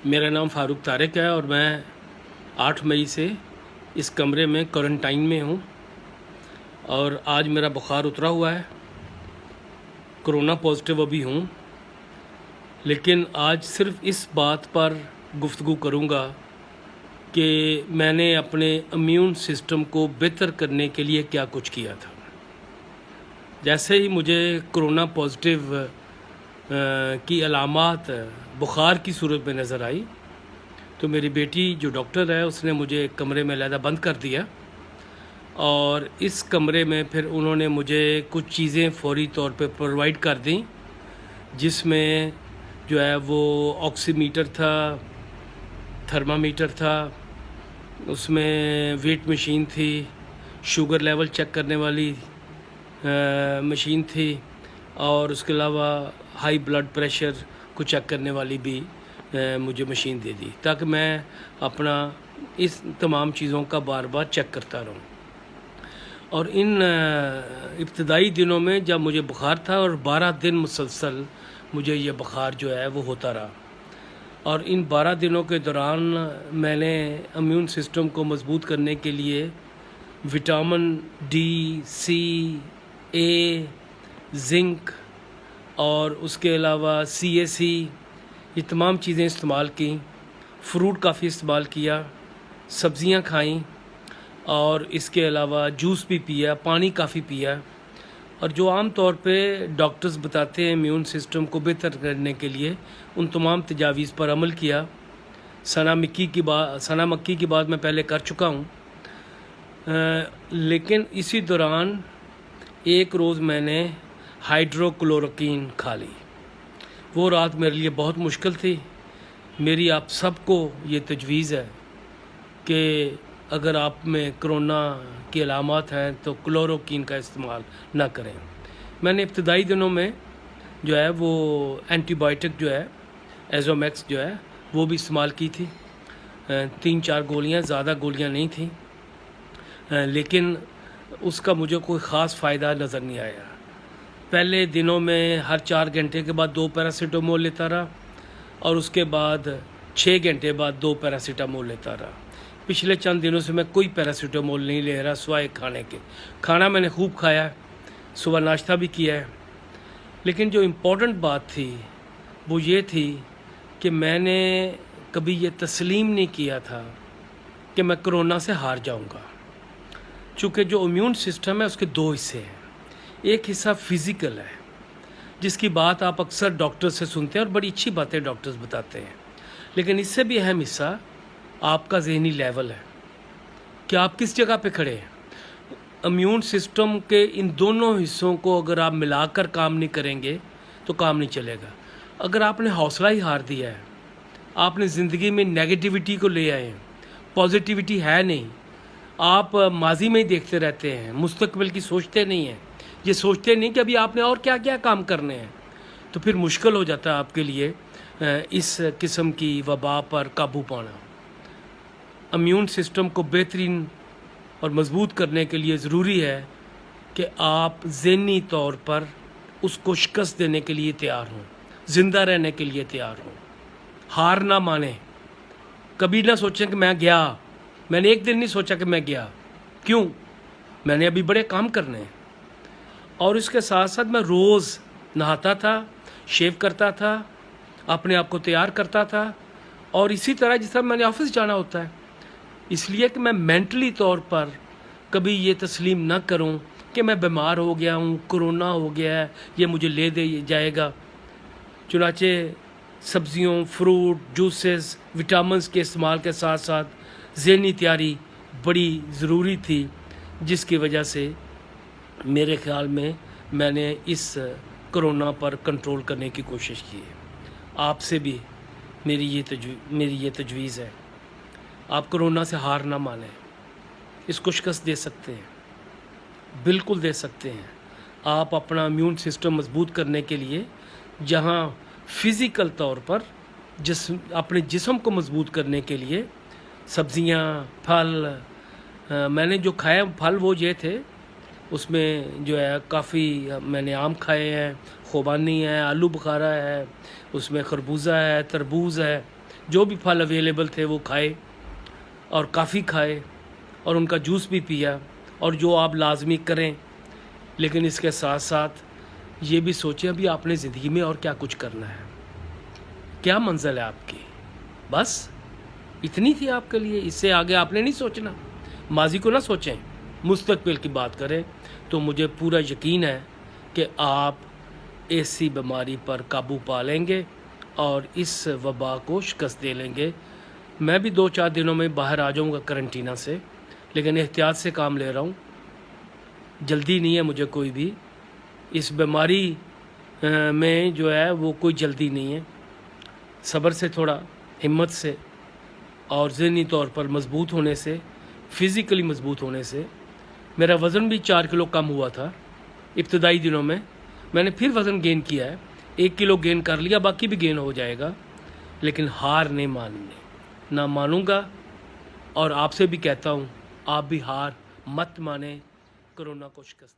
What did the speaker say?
मेरा नाम फ़ारूक तारिक है और मैं 8 मई से इस कमरे में क्वारंटाइन में हूँ और आज मेरा बुखार उतरा हुआ है। कोरोना पॉजिटिव अभी हूँ, लेकिन आज सिर्फ इस बात पर गुफ्तगू करूँगा कि मैंने अपने इम्यून सिस्टम को बेहतर करने के लिए क्या कुछ किया था। जैसे ही मुझे कोरोना पॉजिटिव की अलामात बुखार की सूरत में नज़र आई तो मेरी बेटी जो डॉक्टर है उसने मुझे एक कमरे में अलहदा बंद कर दिया और इस कमरे में फिर उन्होंने मुझे कुछ चीज़ें फौरी तौर पे प्रोवाइड कर दी, जिसमें जो है वो ऑक्सीमीटर था, थर्मामीटर था, उसमें वेट मशीन थी, शुगर लेवल चेक करने वाली मशीन थी और उसके अलावा हाई ब्लड प्रेशर को चेक करने वाली भी मुझे मशीन दे दी, ताकि मैं अपना इस तमाम चीज़ों का बार बार चेक करता रहूं। और इन इब्तदाई दिनों में जब मुझे बुखार था और 12 दिन मुसलसल मुझे ये बुखार जो है वो होता रहा, और इन 12 दिनों के दौरान मैंने इम्यून सिस्टम को मज़बूत करने के लिए विटामिन डी, सी, ए, जिंक और उसके अलावा CAC, ये तमाम चीज़ें इस्तेमाल की। फ्रूट काफ़ी इस्तेमाल किया, सब्ज़ियां खाईं और इसके अलावा जूस भी पिया, पानी काफ़ी पिया। और जो आम तौर पे डॉक्टर्स बताते हैं इम्यून सिस्टम को बेहतर करने के लिए, उन तमाम तजावीज़ पर अमल किया। सना मक्की की बात मैं पहले कर चुका हूँ, लेकिन इसी दौरान एक रोज़ मैंने हाइड्रोक्लोरोक्वीन खा ली। वो रात मेरे लिए बहुत मुश्किल थी। मेरी आप सबको ये तजवीज़ है कि अगर आप में कोरोना की अलामात हैं तो क्लोरोक्वीन का इस्तेमाल ना करें। मैंने इब्तदाई दिनों में जो है वो एंटीबायोटिक जो है एजोमैक्स जो है वो भी इस्तेमाल की थी, 3-4 गोलियां, ज़्यादा गोलियां नहीं थी, लेकिन उसका मुझे कोई ख़ास फ़ायदा नज़र नहीं आया। पहले दिनों में हर 4 घंटे के बाद 2 पैरासीटामोल लेता रहा और उसके बाद 6 घंटे बाद 2 पैरासीटामोल लेता रहा। पिछले चंद दिनों से मैं कोई पैरासीटामोल नहीं ले रहा सिवाय खाने के। खाना मैंने खूब खाया, सुबह नाश्ता भी किया है, लेकिन जो इम्पोर्टेंट बात थी वो ये थी कि मैंने कभी ये तस्लीम नहीं किया था कि मैं कोरोना से हार जाऊंगा। चूँकि जो इम्यून सिस्टम है उसके 2 हिस्से हैं। एक हिस्सा फिज़िकल है, जिसकी बात आप अक्सर डॉक्टर से सुनते हैं और बड़ी अच्छी बातें डॉक्टर्स बताते हैं, लेकिन इससे भी अहम हिस्सा आपका ज़हनी लेवल है कि आप किस जगह पे खड़े हैं। इम्यून सिस्टम के इन दोनों हिस्सों को अगर आप मिलाकर काम नहीं करेंगे तो काम नहीं चलेगा। अगर आपने हौसला ही हार दिया है, आपने ज़िंदगी में नेगेटिविटी को ले आए हैं, पॉजिटिविटी है नहीं, आप माजी में ही देखते रहते हैं, मुस्तकबिल की सोचते नहीं हैं, ये सोचते नहीं कि अभी आपने और क्या क्या काम करने हैं, तो फिर मुश्किल हो जाता है आपके लिए इस किस्म की वबा पर काबू पाना। इम्यून सिस्टम को बेहतरीन और मज़बूत करने के लिए ज़रूरी है कि आप ज़हनी तौर पर उसको शिकस्त देने के लिए तैयार हों, ज़िंदा रहने के लिए तैयार हों, हार ना माने। कभी ना सोचें कि मैं गया। मैंने एक दिन नहीं सोचा कि मैं गया, क्यों? मैंने अभी बड़े काम करने हैं। और इसके साथ साथ मैं रोज़ नहाता था, शेव करता था, अपने आप को तैयार करता था, और इसी तरह जिस तरह मैंने ऑफिस जाना होता है, इसलिए कि मैं मेंटली तौर पर कभी ये तस्लीम ना करूं कि मैं बीमार हो गया हूं, कोरोना हो गया है, ये मुझे ले दे जाएगा। चुनाचे सब्जियों, फ्रूट, जूसेस, विटामिन्स के इस्तेमाल के साथ साथ ज़हनी तैयारी बड़ी ज़रूरी थी, जिसकी वजह से मेरे ख़्याल में मैंने इस कोरोना पर कंट्रोल करने की कोशिश की है। आपसे भी मेरी ये तजवीज़ है, आप कोरोना से हार ना मानें। इसको शिकस्त दे सकते हैं, बिल्कुल दे सकते हैं। आप अपना इम्यून सिस्टम मज़बूत करने के लिए जहाँ फ़िज़िकल तौर पर अपने जिस्म को मज़बूत करने के लिए सब्ज़ियाँ, फल, मैंने जो खाए फल वो ये थे, उसमें जो है काफ़ी मैंने आम खाए हैं, खुबानी है, आलू बुखारा है, उसमें खरबूजा है, तरबूज है, जो भी फल अवेलेबल थे वो खाए और काफ़ी खाए और उनका जूस भी पिया, और जो आप लाजमी करें। लेकिन इसके साथ साथ ये भी सोचें अभी आपने ज़िंदगी में और क्या कुछ करना है, क्या मंजिल है आपकी, बस इतनी थी आपके लिए, इससे आगे आपने नहीं सोचना। माजी को ना सोचें, मुस्तकबिल की बात करें। तो मुझे पूरा यकीन है कि आप ऐसी बीमारी पर काबू पा लेंगे और इस वबा को शिकस्त दे लेंगे। मैं भी 2-4 दिनों में बाहर आ जाऊंगा करंटीना से, लेकिन एहतियात से काम ले रहा हूँ। जल्दी नहीं है मुझे कोई भी, इस बीमारी में जो है वो कोई जल्दी नहीं है। सब्र से, थोड़ा हिम्मत से और ज़हनी तौर पर मजबूत होने से, फ़िज़िकली मजबूत होने से। मेरा वज़न भी 4 किलो कम हुआ था इब्तदाई दिनों में। मैंने फिर वज़न गेन किया है, 1 किलो गेन कर लिया, बाकी भी गेन हो जाएगा। लेकिन हार नहीं माननी, ना मानूंगा। और आपसे भी कहता हूँ, आप भी हार मत माने, कोरोना को शिकस्त